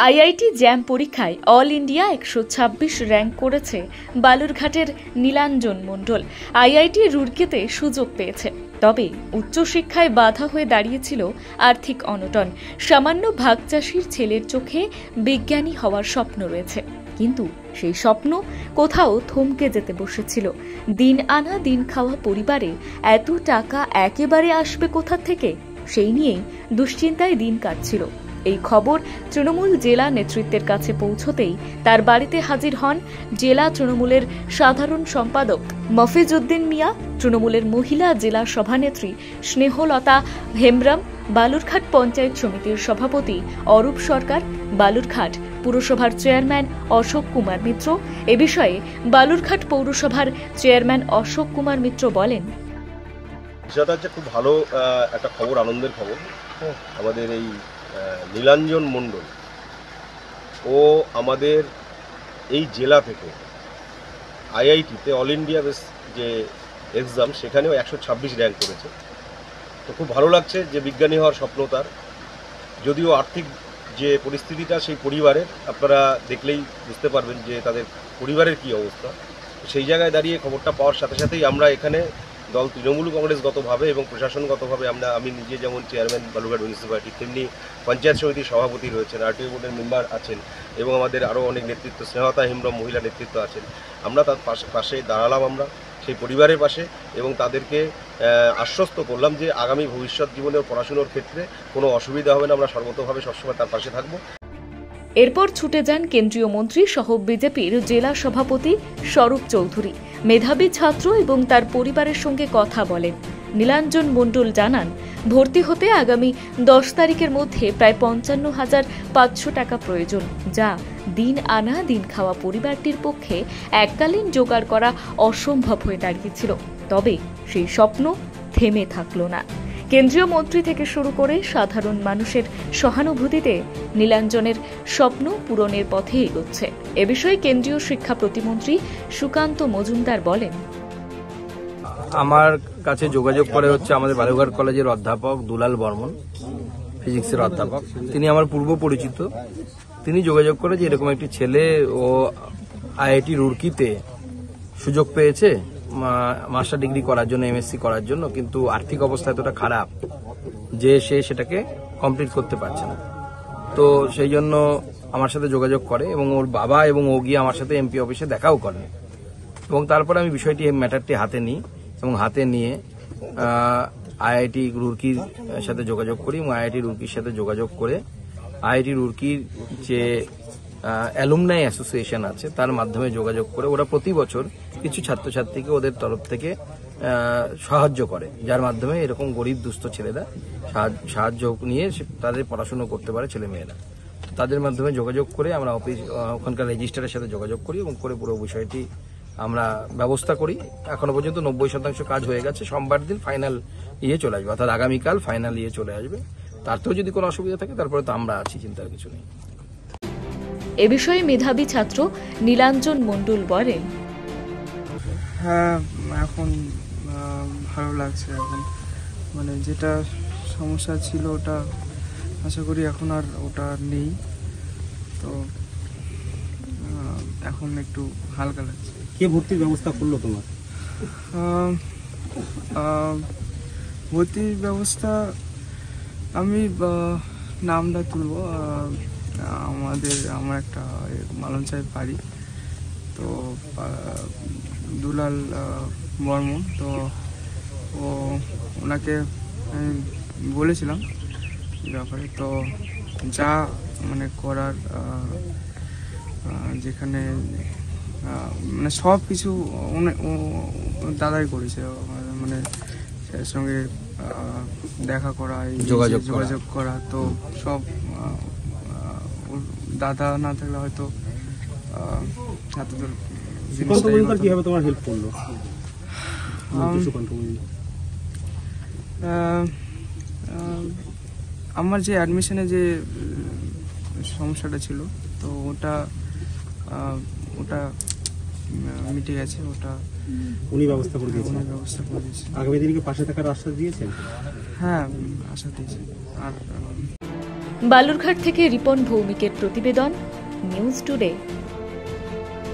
IIT jam পরীক্ষায় all India 126 rank করেছে বালুরঘাটের নীলাঞ্জন মণ্ডল। IIT রুরকিতে সুযোগ পেয়েছে, তবে উচ্চশিক্ষায় বাধা হয়ে দাঁড়িয়েছিল আর্থিক অনটন। সামান্য ভাগচাষীর ছেলের চোখে বিজ্ঞানী হওয়ার স্বপ্ন রয়েছে, কিন্তু সেই স্বপ্ন কোথাও থমকে যেতে বসেছিল। দিন আনা দিন খাওয়া পরিবারে এত টাকা একেবারে আসবে কোথা থেকে, সেই নিয়েই দুশ্চিন্তায় দিন কাটছিল। এই খবর তৃণমূল জেলা নেতৃত্বের কাছে পৌঁছতেই তার বাড়িতে হাজির হন জেলা তৃণমূলের সাধারণ সম্পাদক মফিজ উদ্দিন মিয়া, তৃণমূলের মহিলা জেলা সভানেত্রী স্নেহলতা হেমব্রম, বালুরঘাট পঞ্চায়েত সমিতির সভাপতি অরূপ সরকার, বালুরঘাট পুরসভার চেয়ারম্যান অশোক কুমার মিত্র। এ বিষয়ে বালুরঘাট পৌরসভার চেয়ারম্যান অশোক কুমার মিত্র বলেন, বিষয়টা হচ্ছে খুব ভালো একটা খবর, আনন্দের খবর। আমাদের এই নীলাঞ্জন মণ্ডল ও আমাদের এই জেলা থেকে আইআইটিতে অল ইন্ডিয়া বেস যে এক্সাম সেখানেও 126 র্যাঙ্ক করেছে। তো খুব ভালো লাগছে যে বিজ্ঞানী হওয়ার স্বপ্ন তার। যদিও আর্থিক যে পরিস্থিতিটা সেই পরিবারের আপনারা দেখলেই বুঝতে পারবেন যে তাদের পরিবারের কী অবস্থা। সেই জায়গায় দাঁড়িয়ে খবরটা পাওয়ার সাথে সাথেই আমরা এখানে দল তৃণমূল কংগ্রেসগতভাবে এবং প্রশাসনগতভাবে আমি নিজে যেমন চেয়ারম্যান বালুরঘাট মিউনিসিপ্যালিটি, তেমনি পঞ্চায়েত সমিতির সভাপতি রয়েছেন, আরটিও বোর্ডের মেম্বার আছেন এবং আমাদের আরও অনেক নেতৃত্ব, স্নেহলতা হেমব্রম মহিলা নেতৃত্ব আছেন। আমরা তার পাশে দাঁড়ালাম, আমরা সেই পরিবারের পাশে, এবং তাদেরকে আশ্বস্ত করলাম যে আগামী ভবিষ্যৎ জীবনের পড়াশুনোর ক্ষেত্রে কোনো অসুবিধা হবে না, আমরা সর্বতোভাবে সবসময় তার পাশে থাকবো। এরপর ছুটে যান কেন্দ্রীয় মন্ত্রী সহ বিজেপির জেলা সভাপতি স্বরূপ চৌধুরী। মেধাবী ছাত্র এবং তার পরিবারের সঙ্গে কথা বলেন। নীলাঞ্জন মণ্ডল জানান, ভর্তি হতে আগামী 10 তারিখের মধ্যে প্রায় 55,500 টাকা প্রয়োজন, যা দিন আনা দিন খাওয়া পরিবারটির পক্ষে এককালীন জোগাড় করা অসম্ভব হয়ে দাঁড়িয়েছিল। তবে সেই স্বপ্ন থেমে থাকল না। কেন্দ্রীয় মন্ত্রী থেকে শুরু করে সাধারণ মানুষের সহানুভূতিতে নীলাঞ্জনের স্বপ্ন পূরণের পথে এগোচ্ছে। এ বিষয়ে কেন্দ্রীয় শিক্ষা প্রতিমন্ত্রী সুকান্ত মজুমদার বলেন, আমার কাছে যোগাযোগ করে হচ্ছে আমাদের বালুরঘাট কলেজের অধ্যাপক দুলাল বর্মন, ফিজিক্সের অধ্যাপক। তিনি আমার পূর্ব পরিচিত। তিনি যোগাযোগ করে যে এরকম একটি ছেলে ও আইআইটি রুরকিতে সুযোগ পেয়েছে মাস্টার ডিগ্রি করার জন্য, এমএসসি করার জন্য, কিন্তু আর্থিক অবস্থা এতটা খারাপ যে সে সেটাকে কমপ্লিট করতে পারছে না। তো সেই জন্য আমার সাথে যোগাযোগ করে এবং ওর বাবা এবং ও গিয়ে আমার সাথে এমপি অফিসে দেখাও করে, এবং তারপরে আমি বিষয়টি ম্যাটারটি হাতে নিই এবং হাতে নিয়ে আইআইটি রুরকির সাথে যোগাযোগ করি এবং আইআইটি রুরকির সাথে যোগাযোগ করে আইআইটি রুরকির যে অ্যালুমনাই অ্যাসোসিয়েশন আছে তার মাধ্যমে যোগাযোগ করে ওরা প্রতি বছর কিছু ছাত্রছাত্রীকে ওদের তরফ থেকে সাহায্য করে, যার মাধ্যমে এরকম গরিব দুস্থ ছেলেরা সাহায্য নিয়ে তাদের পড়াশুনো করতে পারে ছেলেমেয়েরা। তাদের মাধ্যমে যোগাযোগ করে আমরা ওখানকার রেজিস্ট্রারের সাথে যোগাযোগ করি এবং করে পুরো বিষয়টি আমরা ব্যবস্থা করি। এখনো পর্যন্ত 90% কাজ হয়ে গেছে। সোমবার দিন ফাইনাল চলে আসবে, অর্থাৎ আগামীকাল ফাইনাল চলে আসবে। তারপরেও যদি কোনো অসুবিধা থাকে তারপরে তো আমরা আছি, চিন্তার কিছু নেই। এ বিষয়ে মেধাবী ছাত্র নীলাঞ্জন মণ্ডল বলেন, হ্যাঁ, এখন ভালো লাগছে। এখন মানে যেটা সমস্যা ছিল ওটা আশা করি এখন আর ওটা নেই, তো এখন একটু হালকা লাগছে। কে ভর্তির ব্যবস্থা করলো তোমার? ভর্তির ব্যবস্থা আমি নামটা তুলব, আমার একটা মালন সাহেব বাড়ি, তো দুলাল বর্মন, তো ওনাকে আমি বলেছিলাম ব্যাপারে, তো যা মানে করার যেখানে মানে সব কিছু দাদাই করেছে, মানে এর সঙ্গে দেখা করা, যোগাযোগ করা, তো সব দাদা না থাকলে হয়তো কিভাবে তোমার হেল্প করলো? আমার যে অ্যাডমিশনে যে সমস্যাটা ছিল, তো ওটা মিটে গেছে। ওটা উনি ব্যবস্থা করে দিয়েছেন। উনি ব্যবস্থা করে দিয়েছে। আগামী দিনকে পাশে থাকার আশ্বাস দিয়েছেন। হ্যাঁ, আশা দিয়েছে। আর বালুরঘাট থেকে রিপন ভৌমিকের প্রতিবেদন, নিউজ টুডে।